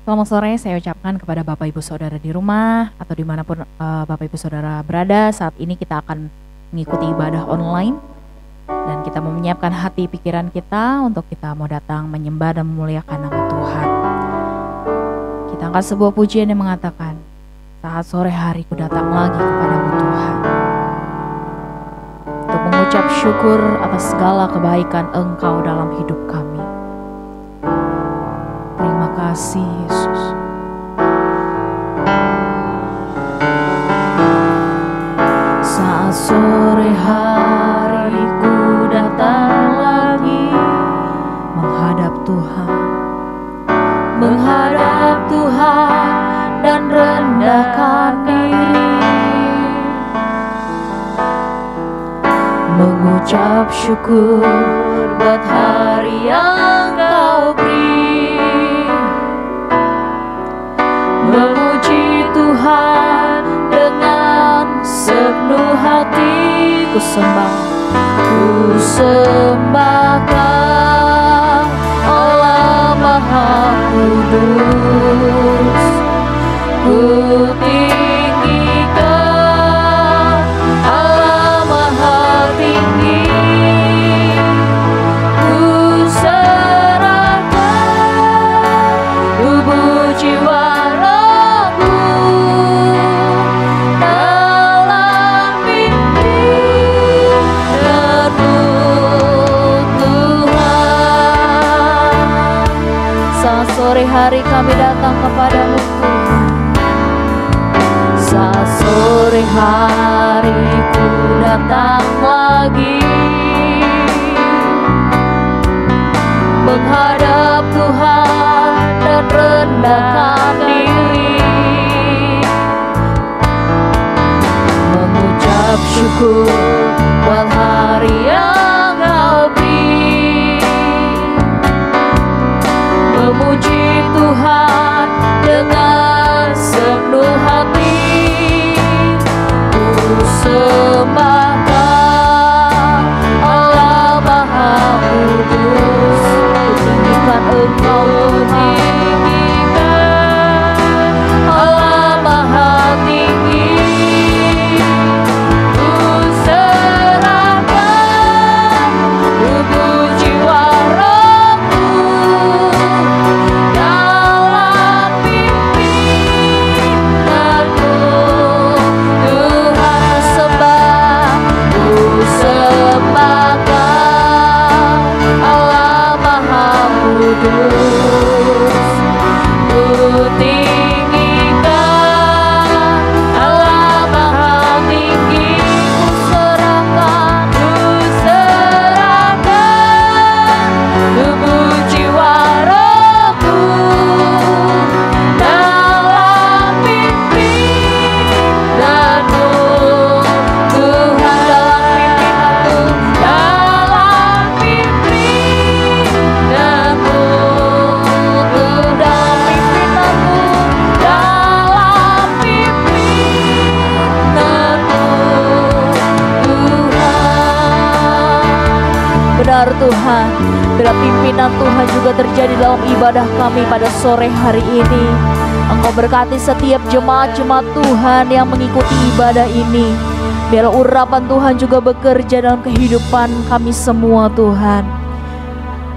Selamat sore saya ucapkan kepada Bapak Ibu Saudara di rumah atau dimanapun Bapak Ibu Saudara berada. Saat ini kita akan mengikuti ibadah online dan kita mau menyiapkan hati pikiran kita untuk kita mau datang menyembah dan memuliakan nama Tuhan. Kita angkat sebuah pujian yang mengatakan, saat sore hari ku datang lagi kepadamu Tuhan, untuk mengucap syukur atas segala kebaikan Engkau dalam hidup kami. Terima kasih Yesus. Saat sore hari ku datang lagi menghadap Tuhan dan rendahkan diri, mengucap syukur buat hari yang Kau beri, memuji Tuhan dengan sepenuh hati. Ku sembahkan Allah Maha Kudus. Ku tinggikan Allah Maha Tinggi. Ku serahkan tubuh jiwa rohku dalam pimpinanmu Tuhan. Saat sore hari kami datang kepadamu Tuhan. Saat sore hari ku datang lagi menghadap Tuhan dan rendahkan diri, mengucap syukur buat hari yang Kau beri, memuji Tuhan dengan sepenuh hati. Ku sembahkan Allah Maha Kudus. Ku tinggikan Engkau tinggikan Allah Maha Tinggi. Ku serahkan tubuh jiwa rohku dalam pimpinanmu Tuhan. Ku sembahkan Allah Maha Kudus. Ku tinggikan Allah Maha Tinggi. Ku serahkan tubuh jiwa rohku dalam pimpinanmu Tuhan. Dalam pimpinanmu Tuhan. Benar Tuhan, bila pimpinan Tuhan juga terjadi dalam ibadah kami pada sore hari ini. Engkau berkati setiap jemaat-jemaat Tuhan yang mengikuti ibadah ini. Biar urapan Tuhan juga bekerja dalam kehidupan kami semua Tuhan.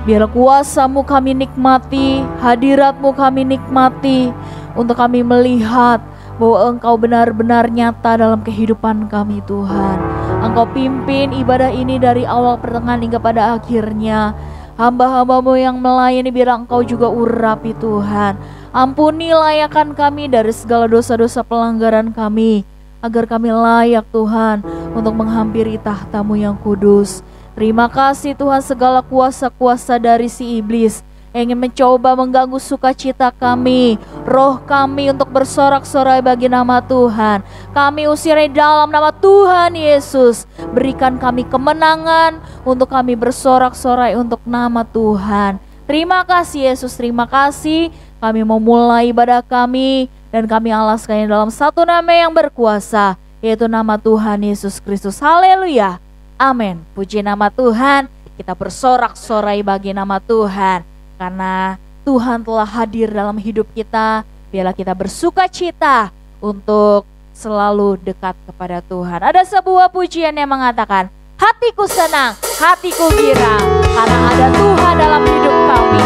Biar kuasa-Mu kami nikmati, hadirat-Mu kami nikmati, untuk kami melihat bahwa Engkau benar-benar nyata dalam kehidupan kami Tuhan. Engkau pimpin ibadah ini dari awal pertengahan hingga pada akhirnya. Hamba-hamba-Mu yang melayani biar Engkau juga urapi Tuhan. Ampuni layakan kami dari segala dosa-dosa pelanggaran kami, agar kami layak Tuhan untuk menghampiri tahta-Mu yang kudus. Terima kasih Tuhan, segala kuasa-kuasa dari si iblis yang ingin mencoba mengganggu sukacita kami, roh kami untuk bersorak-sorai bagi nama Tuhan, kami usir dalam nama Tuhan Yesus. Berikan kami kemenangan untuk kami bersorak-sorai untuk nama Tuhan. Terima kasih Yesus, terima kasih. Kami memulai ibadah kami dan kami alaskannya dalam satu nama yang berkuasa, yaitu nama Tuhan Yesus Kristus. Haleluya, amin. Puji nama Tuhan. Kita bersorak-sorai bagi nama Tuhan, karena Tuhan telah hadir dalam hidup kita. Biarlah kita bersuka cita untuk selalu dekat kepada Tuhan. Ada sebuah pujian yang mengatakan, hatiku senang, hatiku girang, karena ada Tuhan dalam hidup kami.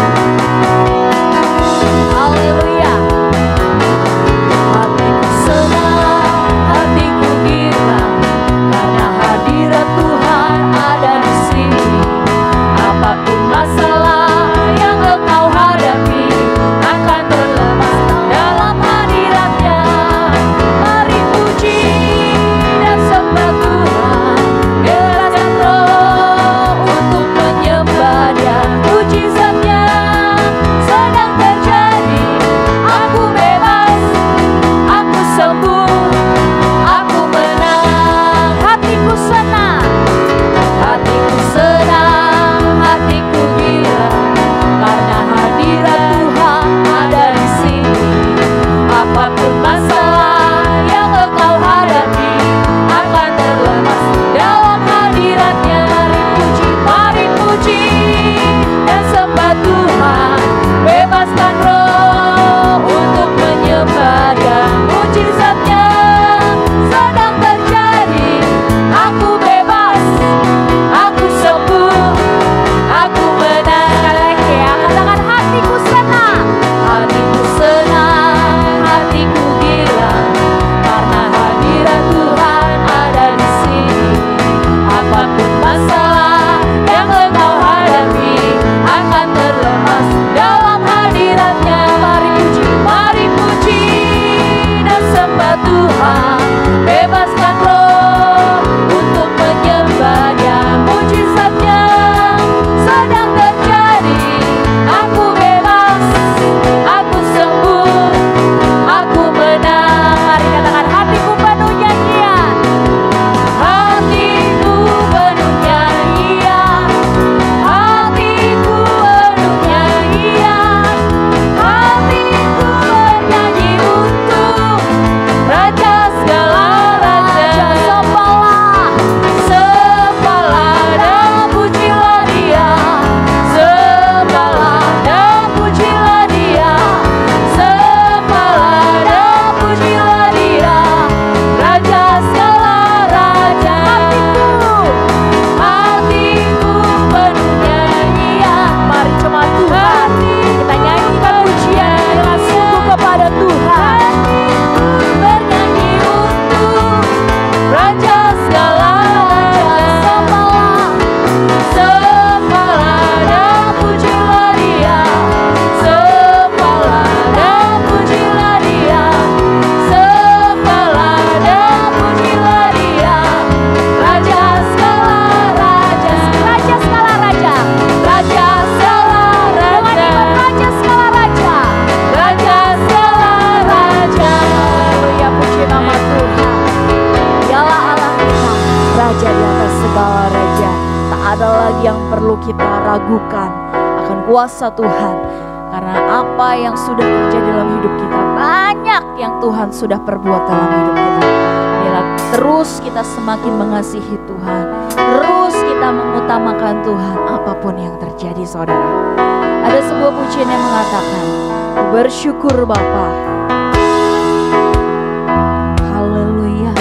Haleluya. Hatiku senang, hatiku girang, karena hadirat Tuhan ada di sini. Apapun masalah yang engkau hadapi akan terlepas dalam hadiratnya. Mari puji dan sembah Tuhan, gerakkan roh untuk menyembah Dia. Mujizatnya sedang terjadi. Aku bebas, aku sembuh, aku menang. Hatiku senang, hatiku senang, hatiku girang, karena hadirat Tuhan ada di sini. Apapun masalah yang engkau hadapi akan terlepas dalam hadiratnya. Mari puji dan sembah Tuhan, bebaskan roh untuk menyembah Dia. Mujizatnya sedang terjadi. Aku bebas, aku sembuh, aku menang. Sekali lagi ya, katakan hatiku senang, hatiku senang, hatiku girang, karena hadirat Tuhan ada di sini. Apapun masalah yang engkau hadapi akan terlepas dalam hadiratnya. Mari puji dan sembah Tuhan, bebaskan roh untuk menyembah Dia. Mujizatnya sedang terjadi. Aku bebas, aku sembuh, aku menang. Mari katakan, hatiku penuh nyanyian, hatiku penuh nyanyian, hatiku penuh nyanyian, hatiku bernyanyi untuk Raja segala raja. Sempalah, sempalah dan pujilah Dia, sempalah dan pujilah Dia, sempalah dan pujilah Dia, Raja segala raja. Hatiku penuh nyanyian. Mari jemaat Tuhan, kita nyanyikan pujian dengan sungguh kepada Tuhan. Bernyanyi untuk Raja segala raja. Sempalah, sempalah dan pujilah Dia, sempalah dan pujilah Dia, sempalah dan pujilah Dia, Raja segala raja. Raja segala raja, Raja segala raja, Raja segala raja, Raja segala raja. Haleluya, puji nama Tuhan. Dialah Allah kita, Raja di atas segala raja. Tak ada lagi yang perlu kita ragukan akan kuasa Tuhan, karena apa yang sudah terjadi dalam hidup kita, banyak yang Tuhan sudah perbuat dalam hidup kita. Biarlah terus kita semakin mengasihi Tuhan, terus kita mengutamakan Tuhan apapun yang terjadi, saudara. Ada sebuah pujian yang mengatakan, bersyukur Bapa. Haleluya.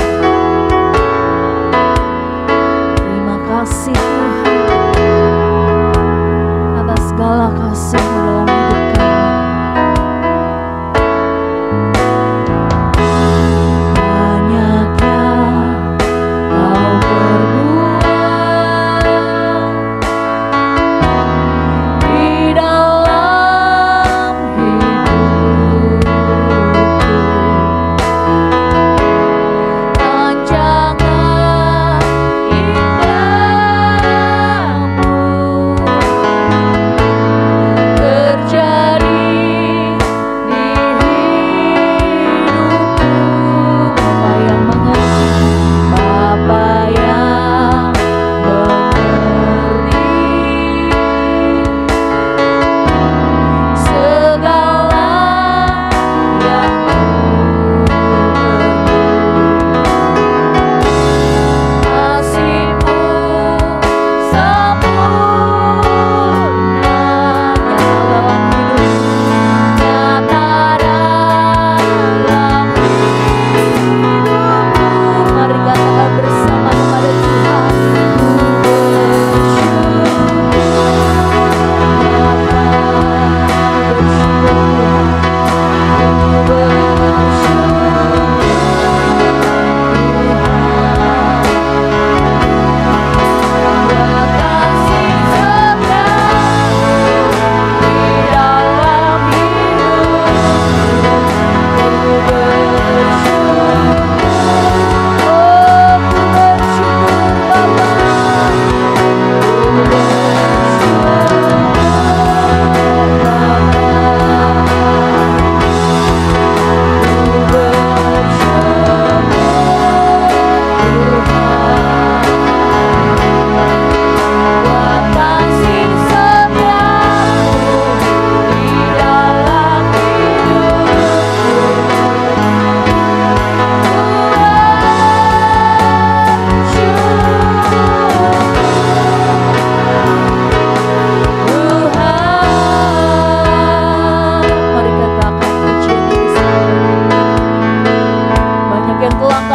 Terima kasih Tuhan atas segala kasih-Mu dalam hidup kami. Banyaknya Kau perbuat di dalam hidup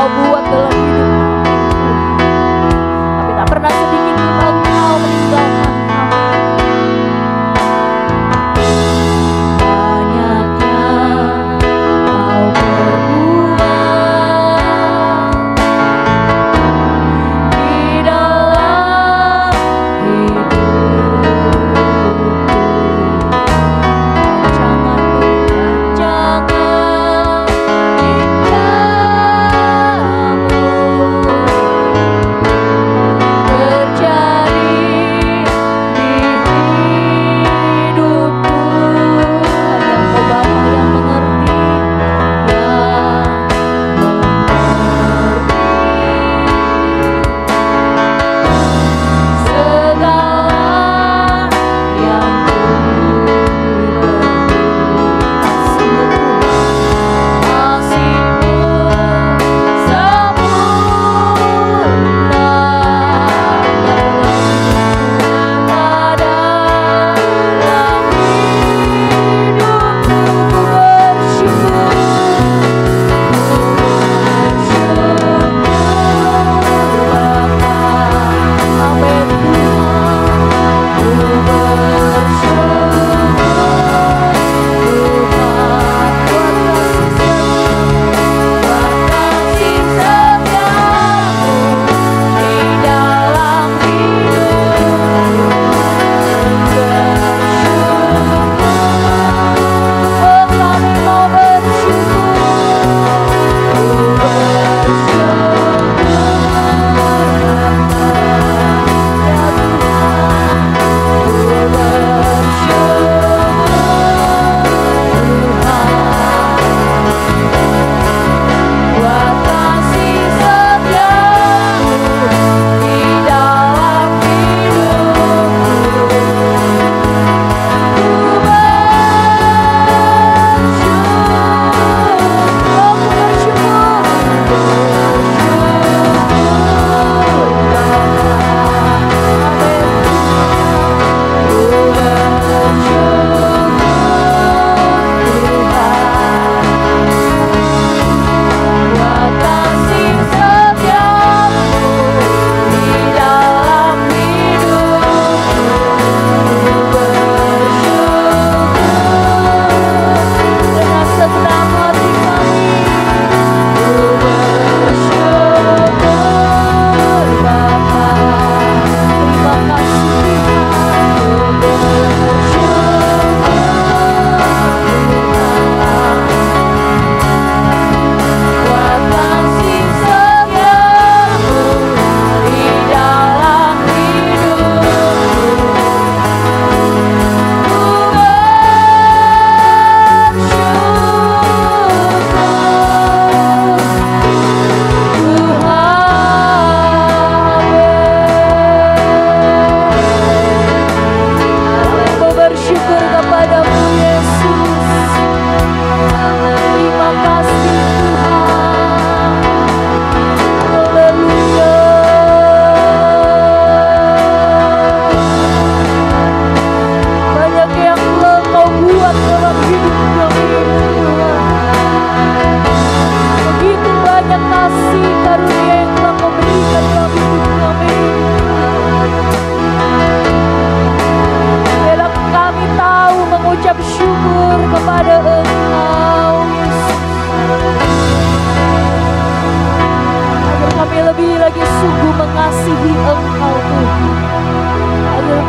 Engkau buat dalam hidup kami. Kami tak pernah sedikit pun Engkau meninggalkan kami. Banyaknya Kau berbuat di dalam hidupku.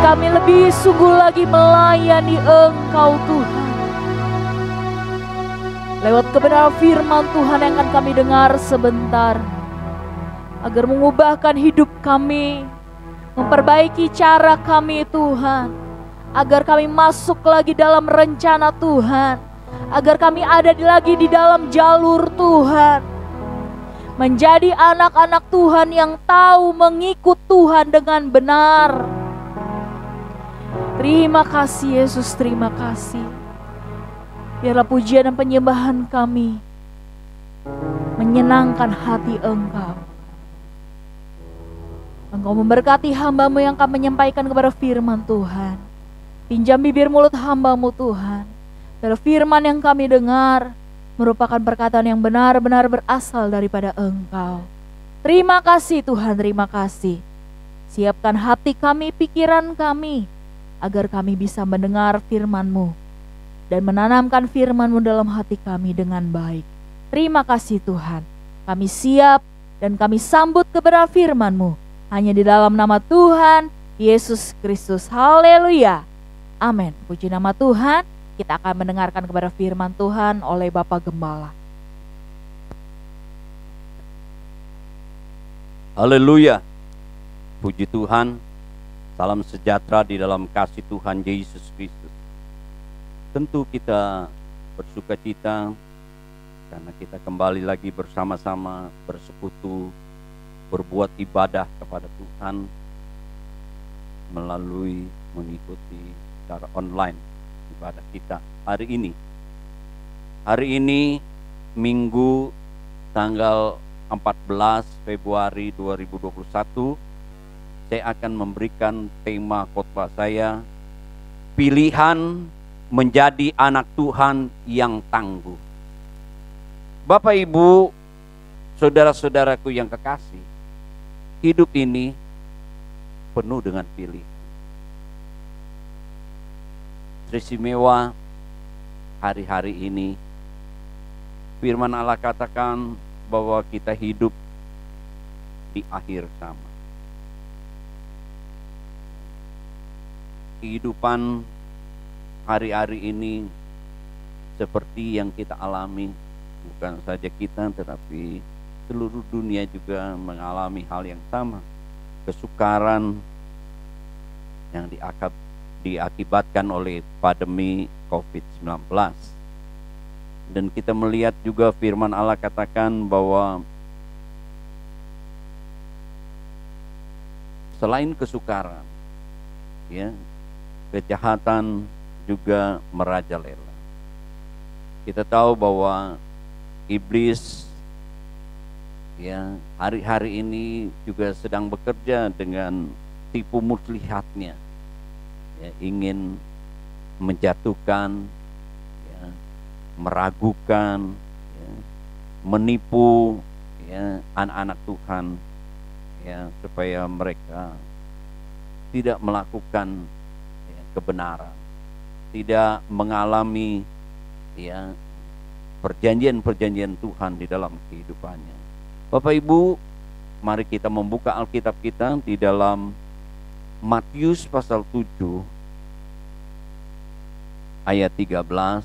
Jangan lebih sungguh lagi melayani Engkau Tuhan. Lewat kebenaran firman Tuhan yang akan kami dengar sebentar, agar mengubahkan hidup kami, memperbaiki cara kami Tuhan, agar kami masuk lagi dalam rencana Tuhan, agar kami ada lagi di dalam jalur Tuhan, menjadi anak-anak Tuhan yang tahu mengikut Tuhan dengan benar. Terima kasih Yesus, terima kasih. Biarlah pujian dan penyembahan kami menyenangkan hati Engkau. Engkau memberkati hamba-Mu yang akan menyampaikan kepada firman Tuhan. Pinjam bibir mulut hamba-Mu Tuhan. Biar firman yang kami dengar merupakan perkataan yang benar-benar berasal daripada Engkau. Terima kasih Tuhan, terima kasih. Siapkan hati kami, pikiran kami, agar kami bisa mendengar firman-Mu dan menanamkan firman-Mu dalam hati kami dengan baik. Terima kasih Tuhan, kami siap dan kami sambut kebenaran firman-Mu hanya di dalam nama Tuhan Yesus Kristus. Haleluya. Amin. Puji nama Tuhan. Kita akan mendengarkan kepada firman Tuhan oleh Bapak Gembala. Haleluya. Puji Tuhan. Salam sejahtera di dalam kasih Tuhan Yesus Kristus. Tentu kita bersuka cita karena kita kembali lagi bersama-sama bersekutu, berbuat ibadah kepada Tuhan melalui mengikuti secara online ibadah kita hari ini. Hari ini Minggu tanggal 14 Februari 2021, saya akan memberikan tema khotbah saya, pilihan menjadi anak Tuhan yang tangguh. Bapak Ibu, saudara-saudaraku yang kekasih, hidup ini penuh dengan pilihan. Teristimewa hari-hari ini, firman Allah katakan bahwa kita hidup di akhir zaman. Kehidupan hari-hari ini seperti yang kita alami, bukan saja kita tetapi seluruh dunia juga mengalami hal yang sama. Kesukaran yang diakibatkan oleh pandemi COVID-19. Dan kita melihat juga firman Allah katakan bahwa selain kesukaran, ya, kejahatan juga merajalela. Kita tahu bahwa iblis, ya, hari-hari ini juga sedang bekerja dengan tipu muslihatnya, ya, ingin menjatuhkan, ya, meragukan, ya, menipu, ya, anak-anak Tuhan, ya, supaya mereka tidak melakukan, ya, kebenaran, tidak mengalami, ya, perjanjian-perjanjian Tuhan di dalam kehidupannya. Bapak Ibu, mari kita membuka Alkitab kita di dalam Matius pasal 7 ayat 13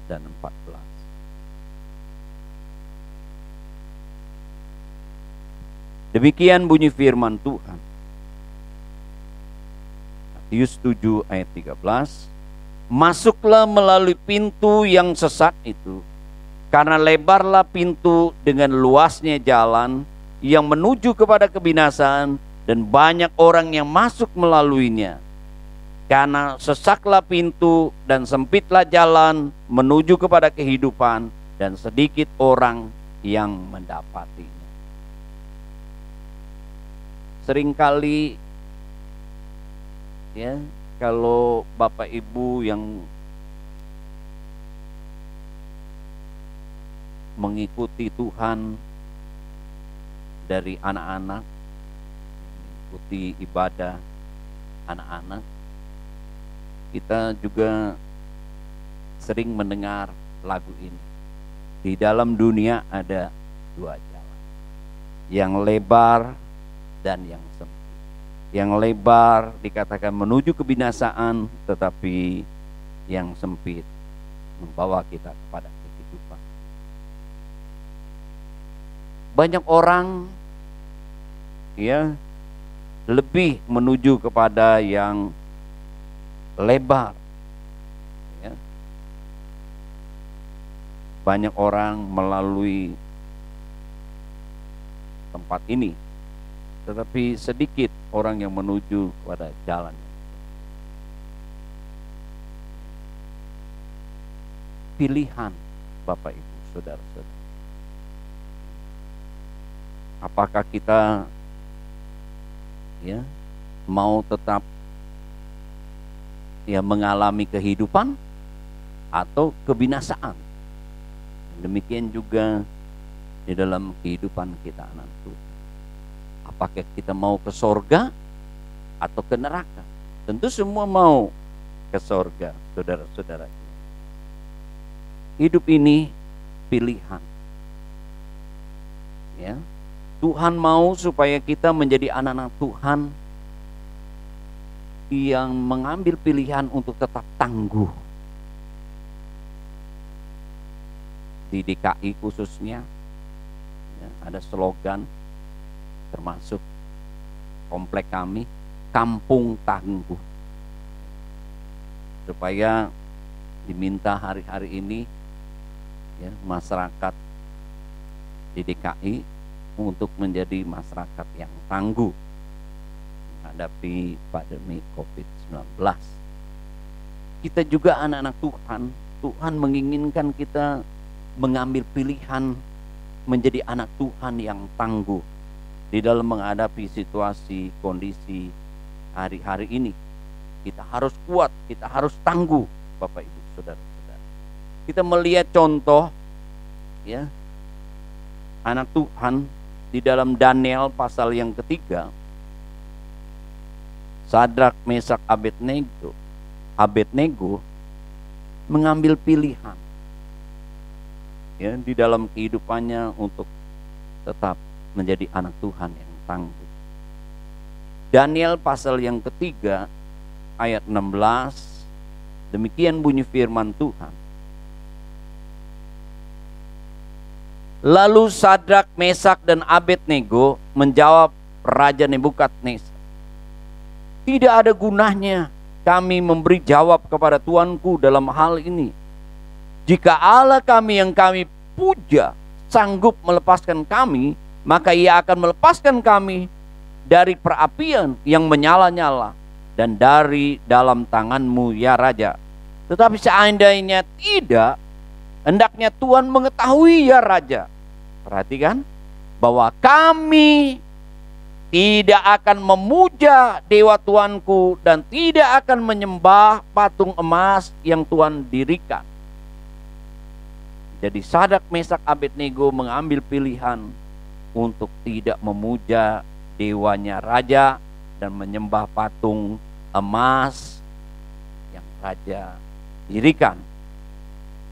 dan 14. Demikian bunyi firman Tuhan. Matius 7 ayat 13. Masuklah melalui pintu yang sesat itu, karena lebarlah pintu dengan luasnya jalan yang menuju kepada kebinasaan, dan banyak orang yang masuk melaluinya. Karena sesaklah pintu dan sempitlah jalan menuju kepada kehidupan, dan sedikit orang yang mendapatinya. Seringkali, ya, kalau Bapak Ibu yang mengikuti Tuhan dari anak-anak, mengikuti ibadah anak-anak, kita juga sering mendengar lagu ini. Di dalam dunia ada dua jalan, yang lebar dan yang sempit. Yang lebar dikatakan menuju kebinasaan, tetapi yang sempit membawa kita kepada kehidupan. Banyak orang, ya, lebih menuju kepada yang lebar, ya. Banyak orang melalui tempat ini, tetapi sedikit orang yang menuju kepada jalan. Pilihan Bapak Ibu, saudara-saudara. Apakah kita, ya, mau tetap, ya, mengalami kehidupan atau kebinasaan? Demikian juga di dalam kehidupan kita anak Tuhan. Apakah kita mau ke sorga atau ke neraka? Tentu semua mau ke sorga, saudara-saudara. Hidup ini pilihan. Ya, Tuhan mau supaya kita menjadi anak-anak Tuhan yang mengambil pilihan untuk tetap tangguh. Di DKI khususnya, ya, ada slogan termasuk komplek kami, Kampung Tangguh. Supaya diminta hari-hari ini, ya, masyarakat di DKI untuk menjadi masyarakat yang tangguh menghadapi pandemi COVID-19. Kita juga anak-anak Tuhan, Tuhan menginginkan kita mengambil pilihan menjadi anak Tuhan yang tangguh di dalam menghadapi situasi, kondisi hari-hari ini. Kita harus kuat, kita harus tangguh, Bapak Ibu, saudara-saudara. Kita melihat contoh, ya, anak Tuhan di dalam Daniel pasal yang ketiga. Sadrak, Mesak, Abednego mengambil pilihan, ya, di dalam kehidupannya untuk tetap menjadi anak Tuhan yang tangguh. Daniel pasal yang ketiga ayat 16, demikian bunyi firman Tuhan. Lalu Sadrak, Mesak, dan Abednego menjawab Raja Nebukadnezar, tidak ada gunanya kami memberi jawab kepada Tuanku dalam hal ini. Jika Allah kami yang kami puja sanggup melepaskan kami, maka Ia akan melepaskan kami dari perapian yang menyala-nyala dan dari dalam tanganmu, ya Raja. Tetapi seandainya tidak, hendaknya Tuhan mengetahui, ya Raja. Perhatikan, bahwa kami tidak akan memuja dewa Tuanku dan tidak akan menyembah patung emas yang Tuhan dirikan. Jadi Sadrak, Mesak, Abednego mengambil pilihan untuk tidak memuja dewanya raja dan menyembah patung emas yang raja dirikan.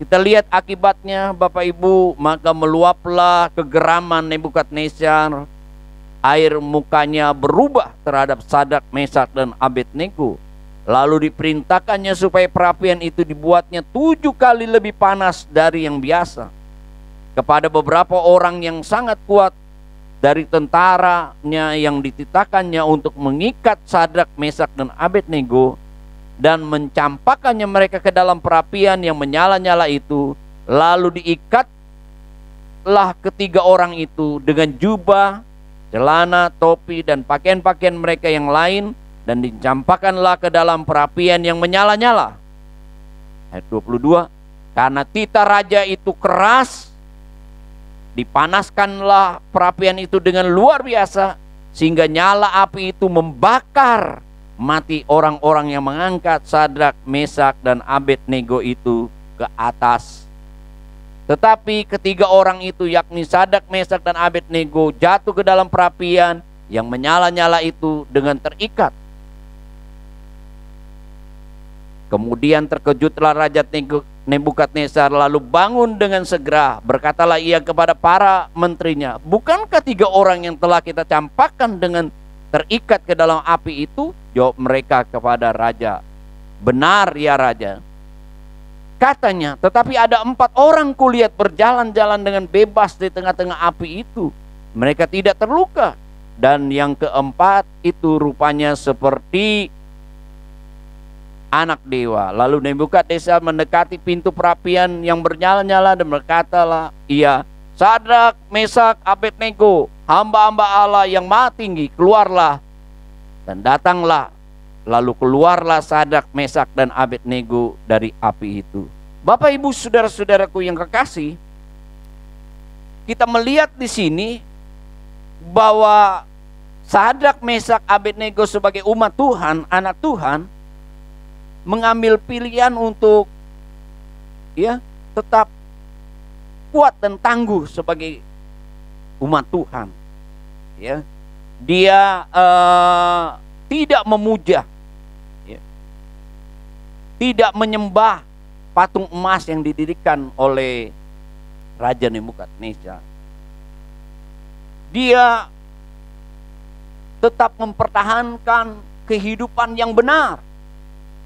Kita lihat akibatnya, Bapak Ibu, maka meluaplah kegeraman Nebukadnezar. Air mukanya berubah terhadap Sadrak, Mesak, dan Abednego. Lalu diperintahkannya supaya perapian itu dibuatnya 7 kali lebih panas dari yang biasa. Kepada beberapa orang yang sangat kuat dari tentaranya yang dititahkannya untuk mengikat Sadrak, Mesak, dan Abednego dan mencampakkannya mereka ke dalam perapian yang menyala-nyala itu. Lalu diikatlah ketiga orang itu dengan jubah, celana, topi, dan pakaian-pakaian mereka yang lain, dan dicampakkanlah ke dalam perapian yang menyala-nyala. Ayat 22, karena titah raja itu keras, dipanaskanlah perapian itu dengan luar biasa, sehingga nyala api itu membakar mati orang-orang yang mengangkat Sadrak, Mesak, dan Abednego itu ke atas. Tetapi ketiga orang itu, yakni Sadrak, Mesak, dan Abednego, jatuh ke dalam perapian yang menyala-nyala itu dengan terikat. Kemudian terkejutlah Raja Nebukadnezar, lalu bangun dengan segera. Berkatalah ia kepada para menterinya, bukankah 3 orang yang telah kita campakkan dengan terikat ke dalam api itu? Jawab mereka kepada raja, benar ya Raja. Katanya, tetapi ada 4 orang kulihat berjalan-jalan dengan bebas di tengah-tengah api itu. Mereka tidak terluka. Dan yang keempat itu rupanya seperti anak dewa. Lalu Nebukadnezar mendekati pintu perapian yang bernyala-nyala dan berkatalah ia, Sadrak, Mesak, Abednego, hamba-hamba Allah yang Maha Tinggi, keluarlah. Dan datanglah, lalu keluarlah Sadrak, Mesak, dan Abednego dari api itu. Bapak Ibu saudara-saudaraku yang kekasih, kita melihat di sini bahwa Sadrak, Mesak, Abednego sebagai umat Tuhan, anak Tuhan, mengambil pilihan untuk tetap kuat dan tangguh sebagai umat Tuhan. Ya, dia tidak memuja, ya, tidak menyembah patung emas yang didirikan oleh Raja Nebukadnezar. Dia tetap mempertahankan kehidupan yang benar,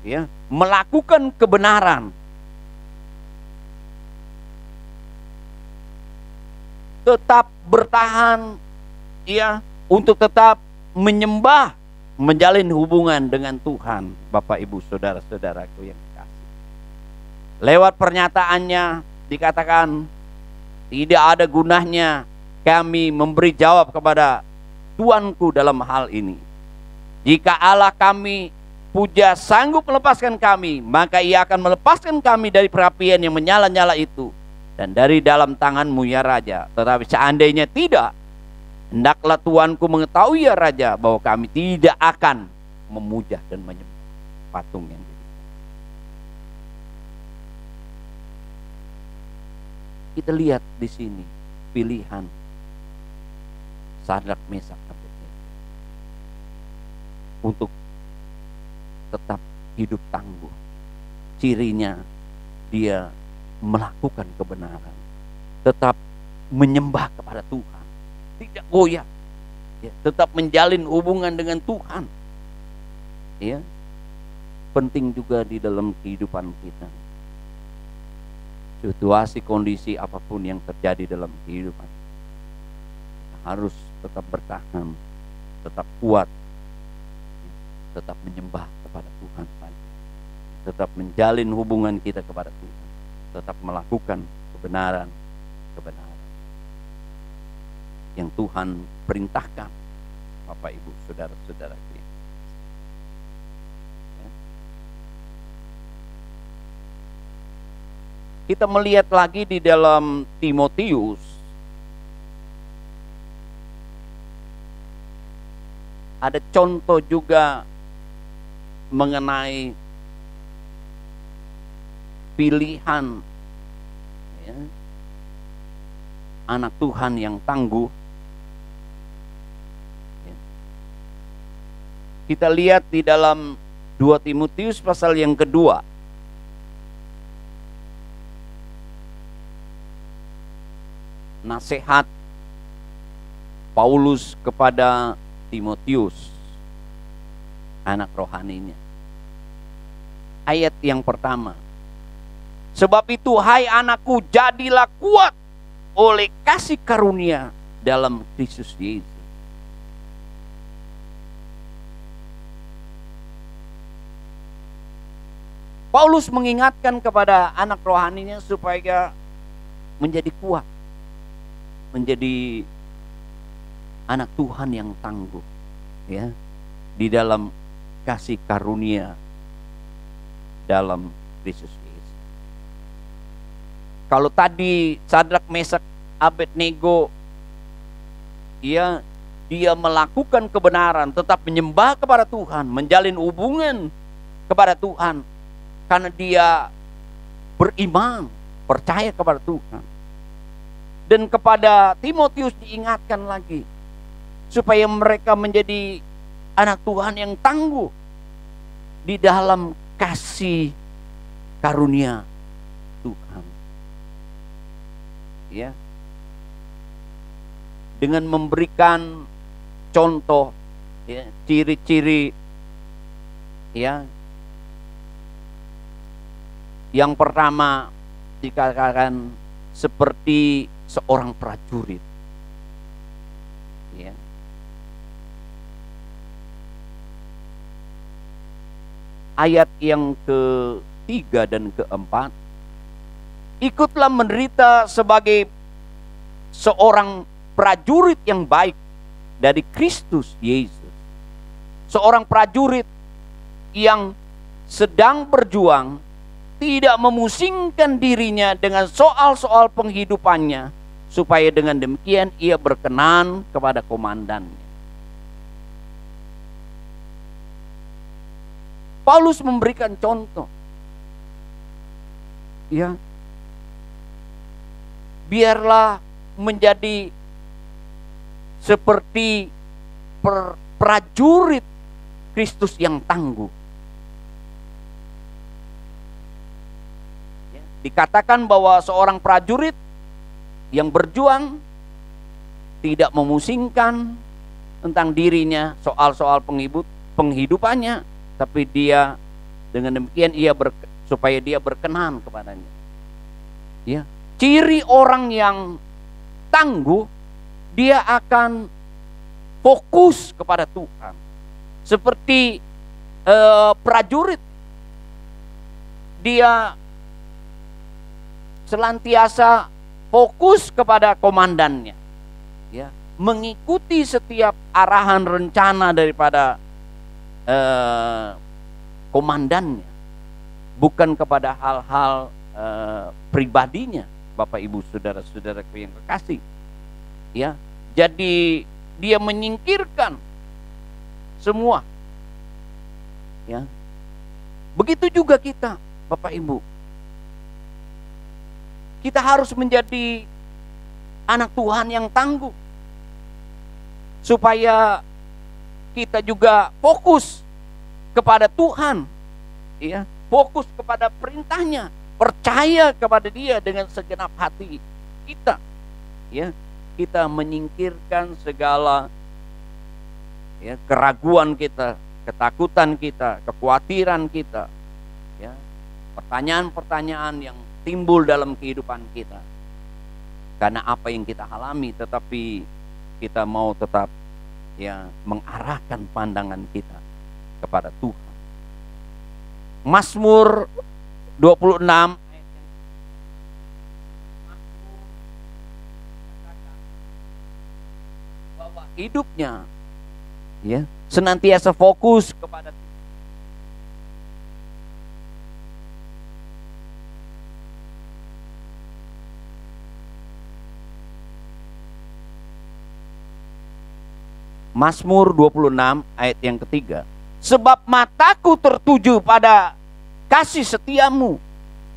ya, melakukan kebenaran. Tetap bertahan, ya, untuk tetap menyembah, menjalin hubungan dengan Tuhan. Bapak Ibu saudara-saudaraku yang dikasihi. Lewat pernyataannya dikatakan tidak ada gunanya kami memberi jawab kepada Tuanku dalam hal ini. Jika Allah kami puja sanggup melepaskan kami, maka Ia akan melepaskan kami dari perapian yang menyala-nyala itu dan dari dalam tanganmu ya Raja. Tetapi seandainya tidak, hendaklah Tuanku mengetahui ya Raja, bahwa kami tidak akan memuja dan menyembah patung yang didirikan. Kita lihat di sini pilihan Sadrak, Mesak, Abednego untuk tetap hidup tangguh. Cirinya dia melakukan kebenaran, tetap menyembah kepada Tuhan, tidak goyah, ya, tetap menjalin hubungan dengan Tuhan. Ya, penting juga di dalam kehidupan kita. Situasi kondisi apapun yang terjadi dalam kehidupan, kita harus tetap bertahan, tetap kuat, tetap menyembah kepada Tuhan saja, tetap menjalin hubungan kita kepada Tuhan, tetap melakukan kebenaran yang Tuhan perintahkan. Bapak Ibu saudara-saudara, kita melihat lagi di dalam Timotius, ada contoh juga mengenai pilihan, ya, anak Tuhan yang tangguh. Ya. Kita lihat di dalam 2 Timotius pasal yang kedua. Nasihat Paulus kepada Timotius, anak rohaninya. Ayat yang pertama. Sebab itu hai anakku, jadilah kuat oleh kasih karunia dalam Kristus Yesus. Paulus mengingatkan kepada anak rohaninya supaya menjadi kuat, menjadi anak Tuhan yang tangguh, ya, di dalam kasih karunia dalam Kristus Yesus. Kalau tadi Sadrak, Mesak, Abednego, ya, dia melakukan kebenaran, tetap menyembah kepada Tuhan, menjalin hubungan kepada Tuhan, karena dia beriman, percaya kepada Tuhan. Dan kepada Timotius diingatkan lagi, supaya mereka menjadi anak Tuhan yang tangguh di dalam kasih karunia Tuhan. Ya. Dengan memberikan contoh, ya, ciri-ciri, ya. Yang pertama dikatakan seperti seorang prajurit. Ya. Ayat yang ketiga dan keempat, ikutlah menderita sebagai seorang prajurit yang baik dari Kristus Yesus. Seorang prajurit yang sedang berjuang, tidak memusingkan dirinya dengan soal-soal penghidupannya, supaya dengan demikian ia berkenan kepada komandannya. Paulus memberikan contoh, ya, biarlah menjadi seperti prajurit Kristus yang tangguh. Ya, dikatakan bahwa seorang prajurit yang berjuang tidak memusingkan tentang dirinya soal-soal penghidupannya, tapi dia dengan demikian supaya dia berkenan kepadanya. Ya, ciri orang yang tangguh, dia akan fokus kepada Tuhan. Seperti prajurit, dia selantiasa fokus kepada komandannya, ya, mengikuti setiap arahan rencana daripada komandannya, bukan kepada hal-hal pribadinya. Bapak Ibu saudara-saudaraku yang kekasih, ya, jadi dia menyingkirkan semua, ya. Begitu juga kita, Bapak Ibu, kita harus menjadi anak Tuhan yang tangguh, supaya kita juga fokus kepada Tuhan, ya, fokus kepada perintahnya, percaya kepada Dia dengan segenap hati kita, ya. Kita menyingkirkan segala, ya, keraguan kita, ketakutan kita, kekhawatiran kita, ya, pertanyaan-pertanyaan yang timbul dalam kehidupan kita karena apa yang kita alami, tetapi kita mau tetap, ya, mengarahkan pandangan kita kepada Tuhan. Mazmur 26 bahwa hidupnya, ya, senantiasa fokus kepada Tuhan. Mazmur 26 ayat yang ketiga. Sebab mataku tertuju pada kasih setiamu,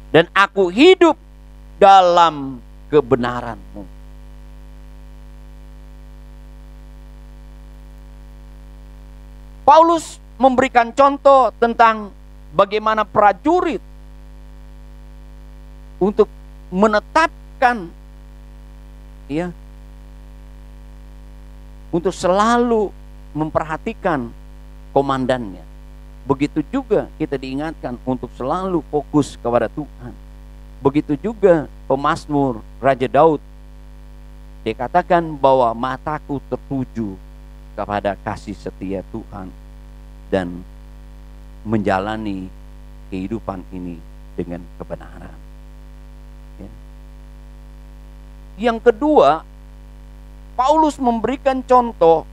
dan aku hidup dalam kebenaranmu. Paulus memberikan contoh tentang bagaimana prajurit untuk menetapkan, ya, untuk selalu memperhatikan komandannya. Begitu juga kita diingatkan untuk selalu fokus kepada Tuhan. Begitu juga pemazmur Raja Daud, dikatakan bahwa mataku tertuju kepada kasih setia Tuhan dan menjalani kehidupan ini dengan kebenaran. Ya. Yang kedua, Paulus memberikan contoh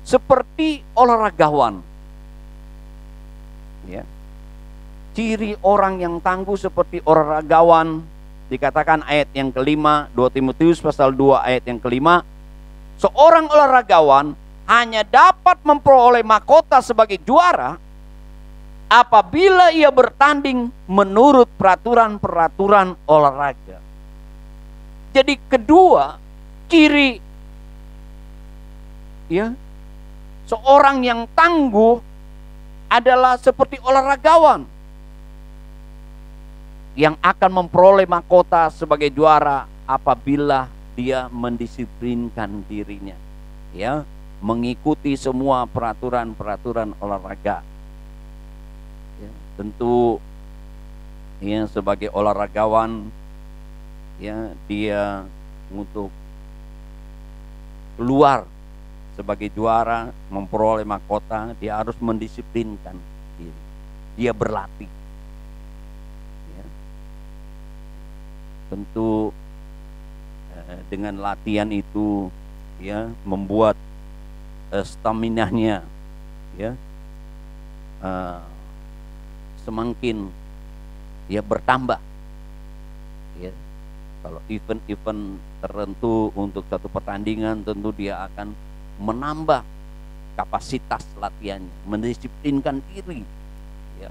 seperti olahragawan. Ya. Ciri orang yang tangguh seperti olahragawan, dikatakan ayat yang kelima, 2 Timotius pasal 2 ayat yang kelima, seorang olahragawan hanya dapat memperoleh mahkota sebagai juara apabila ia bertanding menurut peraturan-peraturan olahraga. Jadi kedua ciri, ya, seorang yang tangguh adalah seperti olahragawan yang akan memperoleh mahkota sebagai juara apabila dia mendisiplinkan dirinya, ya, mengikuti semua peraturan-peraturan olahraga. Ya, tentu, ya, sebagai olahragawan, ya, dia untuk keluar sebagai juara, memperoleh mahkota, dia harus mendisiplinkan diri. Dia berlatih. Tentu dengan latihan itu, ya, membuat staminanya, ya, semakin, ya, bertambah. Ya. Kalau event-event tertentu untuk satu pertandingan, tentu dia akan menambah kapasitas latihannya, mendisiplinkan diri, ya.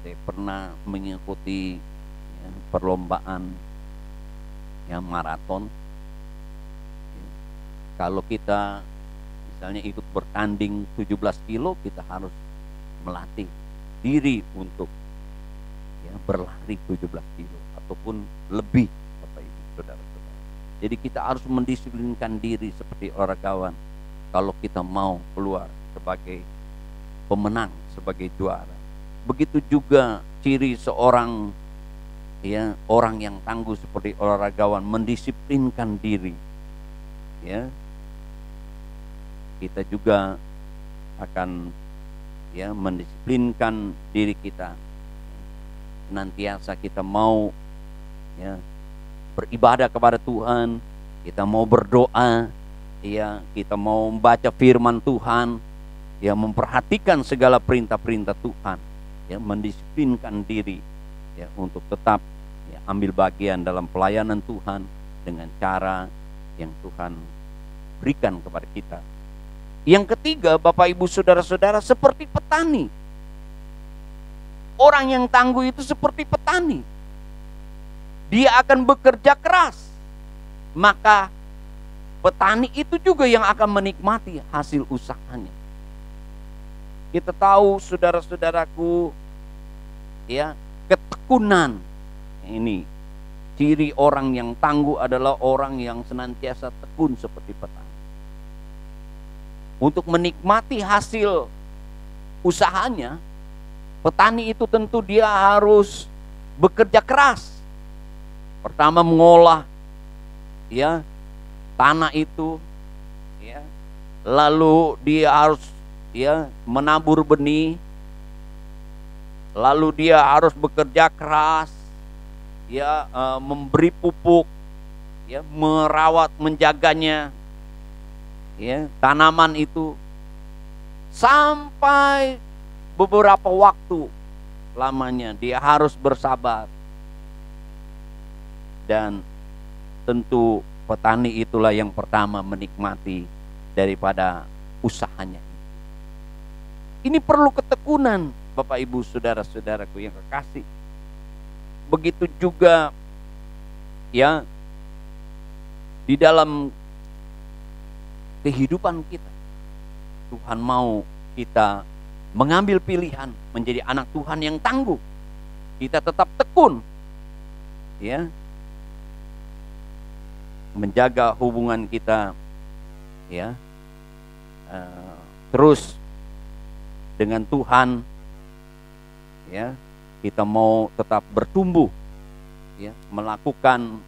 Saya pernah mengikuti perlombaan maraton. Kalau kita misalnya ikut bertanding 17 kilo, kita harus melatih diri untuk berlari 17 kilo ataupun lebih, Bapak Ibu Saudara-saudara. Jadi kita harus mendisiplinkan diri seperti olahragawan kalau kita mau keluar sebagai pemenang, sebagai juara. Begitu juga ciri seorang orang yang tangguh seperti olahragawan, mendisiplinkan diri. Kita juga akan mendisiplinkan diri kita. Senantiasa kita mau beribadah kepada Tuhan, kita mau berdoa, kita mau membaca firman Tuhan, memperhatikan segala perintah-perintah Tuhan, mendisiplinkan diri untuk tetap ambil bagian dalam pelayanan Tuhan dengan cara yang Tuhan berikan kepada kita. Yang ketiga, Bapak Ibu Saudara-saudara, seperti petani. Orang yang tangguh itu seperti petani. Dia akan bekerja keras. Maka petani itu juga yang akan menikmati hasil usahanya. Kita tahu, saudara-saudaraku, ketekunan ini ciri orang yang tangguh adalah orang yang senantiasa tekun seperti petani. Untuk menikmati hasil usahanya, petani itu tentu dia harus bekerja keras. Pertama mengolah tanah itu, lalu dia harus menabur benih, lalu dia harus bekerja keras, memberi pupuk, merawat, menjaganya, tanaman itu sampai beberapa waktu lamanya. Dia harus bersabar, dan tentu petani itulah yang pertama menikmati daripada usahanya. Ini perlu ketekunan, Bapak Ibu Saudara-saudaraku yang kekasih. Begitu juga di dalam kehidupan kita. Tuhan mau kita mengambil pilihan menjadi anak Tuhan yang tangguh. Kita tetap tekun, menjaga hubungan kita, terus dengan Tuhan. Kita mau tetap bertumbuh, melakukan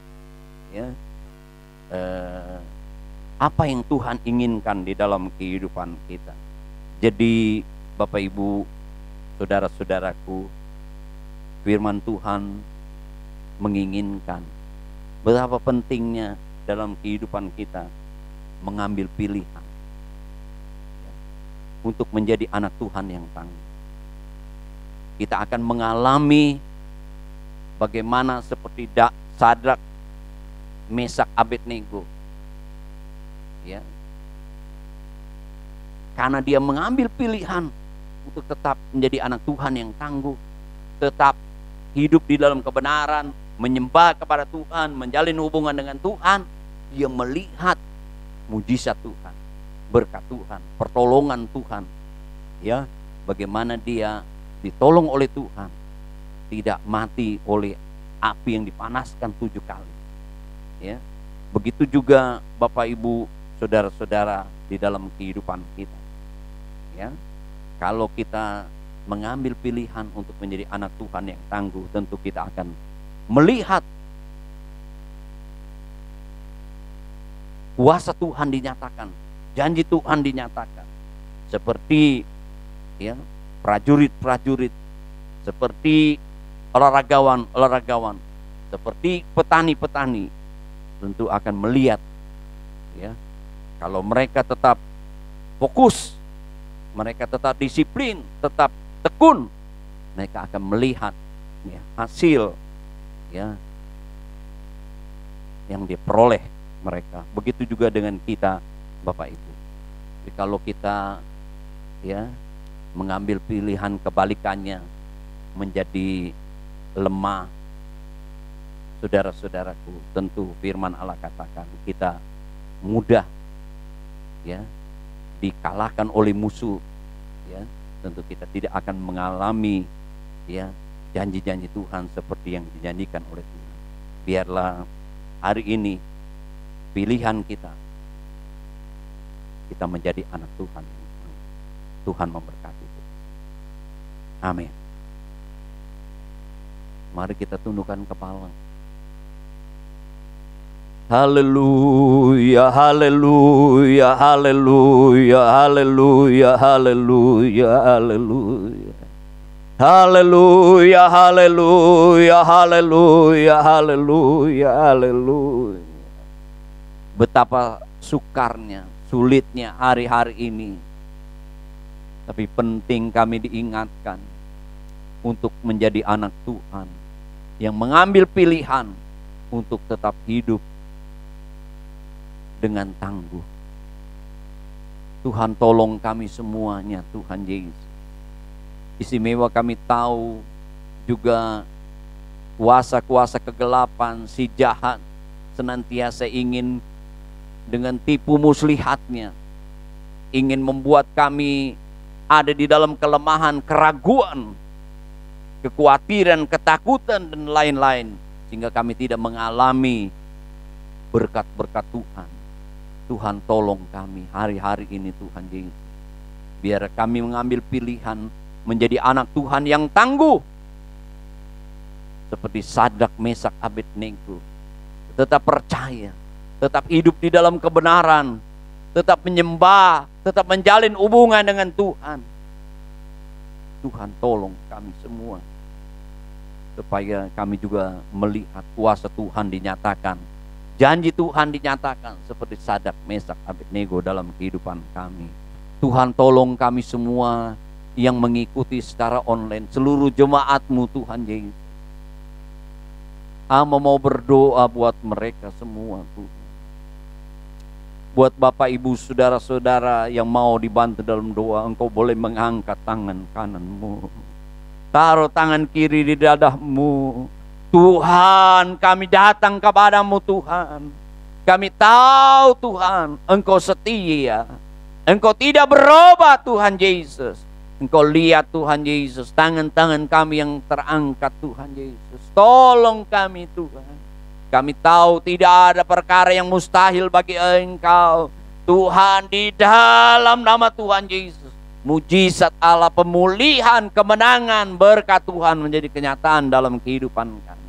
apa yang Tuhan inginkan di dalam kehidupan kita. Jadi Bapak Ibu Saudara-saudaraku, firman Tuhan menginginkan betapa pentingnya dalam kehidupan kita mengambil pilihan untuk menjadi anak Tuhan yang tangguh. Kita akan mengalami bagaimana seperti Sadrak, Mesak, Abednego, karena dia mengambil pilihan untuk tetap menjadi anak Tuhan yang tangguh, tetap hidup di dalam kebenaran, menyembah kepada Tuhan, menjalin hubungan dengan Tuhan. Dia melihat mujizat Tuhan, berkat Tuhan, pertolongan Tuhan, bagaimana dia ditolong oleh Tuhan, tidak mati oleh api yang dipanaskan 7 kali. Begitu juga Bapak Ibu Saudara-saudara di dalam kehidupan kita. Kalau kita mengambil pilihan untuk menjadi anak Tuhan yang tangguh, tentu kita akan melihat kuasa Tuhan dinyatakan, janji Tuhan dinyatakan, seperti prajurit-prajurit, seperti olahragawan-olahragawan, seperti petani-petani, tentu akan melihat kalau mereka tetap fokus, mereka tetap disiplin, tetap tekun, mereka akan melihat hasil yang diperoleh mereka. Begitu juga dengan kita, Bapak Ibu. Jadi kalau kita mengambil pilihan kebalikannya, menjadi lemah. Saudara-saudaraku, tentu firman Allah katakan kita mudah ya dikalahkan oleh musuh ya. Tentu kita tidak akan mengalami ya janji-janji Tuhan seperti yang dijanjikan oleh Tuhan. Biarlah hari ini pilihan kita menjadi anak Tuhan. Tuhan memberkati kita. Amin. Mari kita tundukkan kepala. Haleluya, haleluya, haleluya, haleluya, haleluya, haleluya. Haleluya, haleluya, haleluya, haleluya, haleluya. Betapa sukarnya, sulitnya hari-hari ini. Tapi penting kami diingatkan untuk menjadi anak Tuhan yang mengambil pilihan untuk tetap hidup dengan tangguh. Tuhan tolong kami semuanya, Tuhan Yesus. Istimewa kami tahu juga kuasa-kuasa kegelapan, si jahat senantiasa ingin dengan tipu muslihatnya ingin membuat kami ada di dalam kelemahan, keraguan, kekhawatiran, ketakutan dan lain-lain, sehingga kami tidak mengalami berkat-berkat Tuhan. Tuhan tolong kami hari-hari ini, Tuhan Yesus. Biar kami mengambil pilihan menjadi anak Tuhan yang tangguh, seperti Sadrak, Mesak, Abednego. Tetap percaya, tetap hidup di dalam kebenaran, tetap menyembah, tetap menjalin hubungan dengan Tuhan. Tuhan tolong kami semua, supaya kami juga melihat kuasa Tuhan dinyatakan, janji Tuhan dinyatakan seperti Sadrak, Mesak, Abednego dalam kehidupan kami. Tuhan tolong kami semua yang mengikuti secara online, seluruh jemaat-Mu Tuhan Yesus. Hamba mau berdoa buat mereka semua Tuhan. Buat Bapak Ibu saudara-saudara yang mau dibantu dalam doa, engkau boleh mengangkat tangan kananmu, taruh tangan kiri di dadahmu. Tuhan, kami datang kepadamu Tuhan. Kami tahu Tuhan, engkau setia, engkau tidak berubah Tuhan Yesus. Engkau lihat Tuhan Yesus, tangan-tangan kami yang terangkat Tuhan Yesus. Tolong kami Tuhan. Kami tahu tidak ada perkara yang mustahil bagi Engkau. Tuhan, di dalam nama Tuhan Yesus, mujizat Allah, pemulihan, kemenangan, berkat Tuhan menjadi kenyataan dalam kehidupan kami.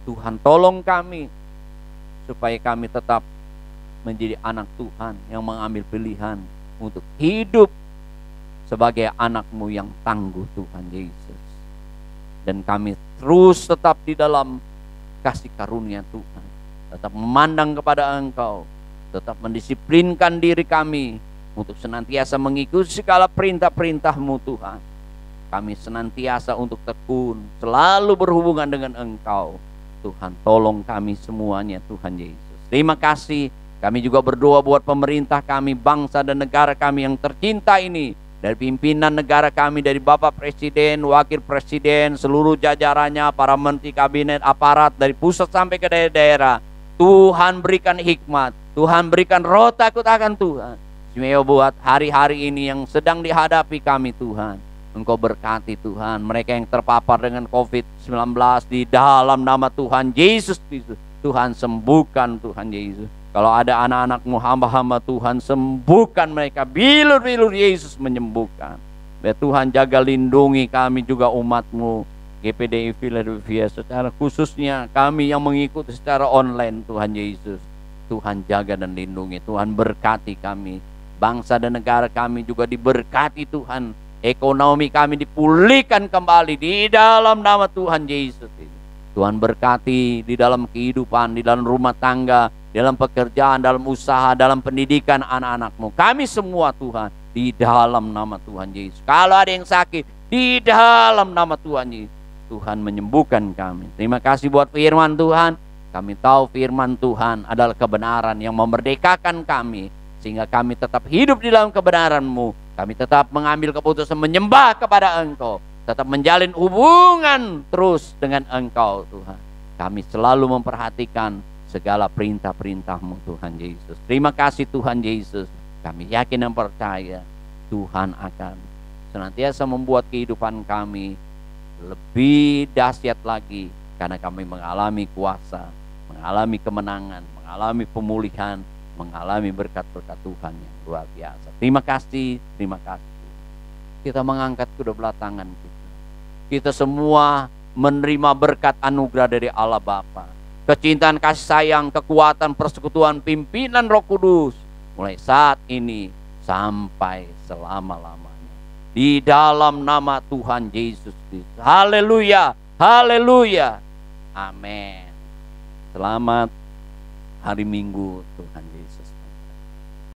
Tuhan tolong kami, supaya kami tetap menjadi anak Tuhan yang mengambil pilihan untuk hidup sebagai anak-Mu yang tangguh Tuhan Yesus. Dan kami terus tetap di dalam kasih karunia Tuhan, tetap memandang kepada Engkau, tetap mendisiplinkan diri kami untuk senantiasa mengikuti segala perintah-perintah-Mu Tuhan. Kami senantiasa untuk tekun, selalu berhubungan dengan Engkau. Tuhan tolong kami semuanya Tuhan Yesus. Terima kasih. Kami juga berdoa buat pemerintah kami, bangsa dan negara kami yang tercinta ini. Dari pimpinan negara kami, dari Bapak Presiden, Wakil Presiden, seluruh jajarannya, para menteri kabinet, aparat, dari pusat sampai ke daerah-daerah. Tuhan berikan hikmat, Tuhan berikan roh takut akan Tuhan. Istimewa buat hari-hari ini yang sedang dihadapi kami Tuhan. Engkau berkati Tuhan, mereka yang terpapar dengan COVID-19 di dalam nama Tuhan Yesus Kristus. Tuhan sembuhkan Tuhan Yesus. Kalau ada anak-anak-Mu, hamba-hamba Tuhan, sembuhkan mereka. Bilur-bilur Yesus menyembuhkan. Biar Tuhan jaga lindungi kami juga umat-Mu, GPDI Philadelphia, secara khususnya kami yang mengikuti secara online Tuhan Yesus. Tuhan jaga dan lindungi, Tuhan berkati kami. Bangsa dan negara kami juga diberkati Tuhan. Ekonomi kami dipulihkan kembali di dalam nama Tuhan Yesus. Tuhan berkati di dalam kehidupan, di dalam rumah tangga, dalam pekerjaan, dalam usaha, dalam pendidikan anak-anak-Mu. Kami semua Tuhan, di dalam nama Tuhan Yesus. Kalau ada yang sakit, di dalam nama Tuhan Yesus, Tuhan menyembuhkan kami. Terima kasih buat firman Tuhan. Kami tahu firman Tuhan adalah kebenaran yang memerdekakan kami, sehingga kami tetap hidup di dalam kebenaran-Mu. Kami tetap mengambil keputusan menyembah kepada Engkau. tetap menjalin hubungan terus dengan Engkau Tuhan. Kami selalu memperhatikan segala perintah-perintah-Mu Tuhan Yesus. Terima kasih Tuhan Yesus. Kami yakin dan percaya Tuhan akan senantiasa membuat kehidupan kami lebih dahsyat lagi, karena kami mengalami kuasa, mengalami kemenangan, mengalami pemulihan, mengalami berkat-berkat Tuhan yang luar biasa. Terima kasih, terima kasih. Kita mengangkat kedua belah tangan kita. Kita semua menerima berkat anugerah dari Allah Bapa. Kecintaan, kasih sayang, kekuatan, persekutuan, pimpinan Roh Kudus mulai saat ini sampai selama-lamanya. Di dalam nama Tuhan Yesus Kristus. Haleluya, haleluya. Amin. Selamat hari Minggu Tuhan Yesus.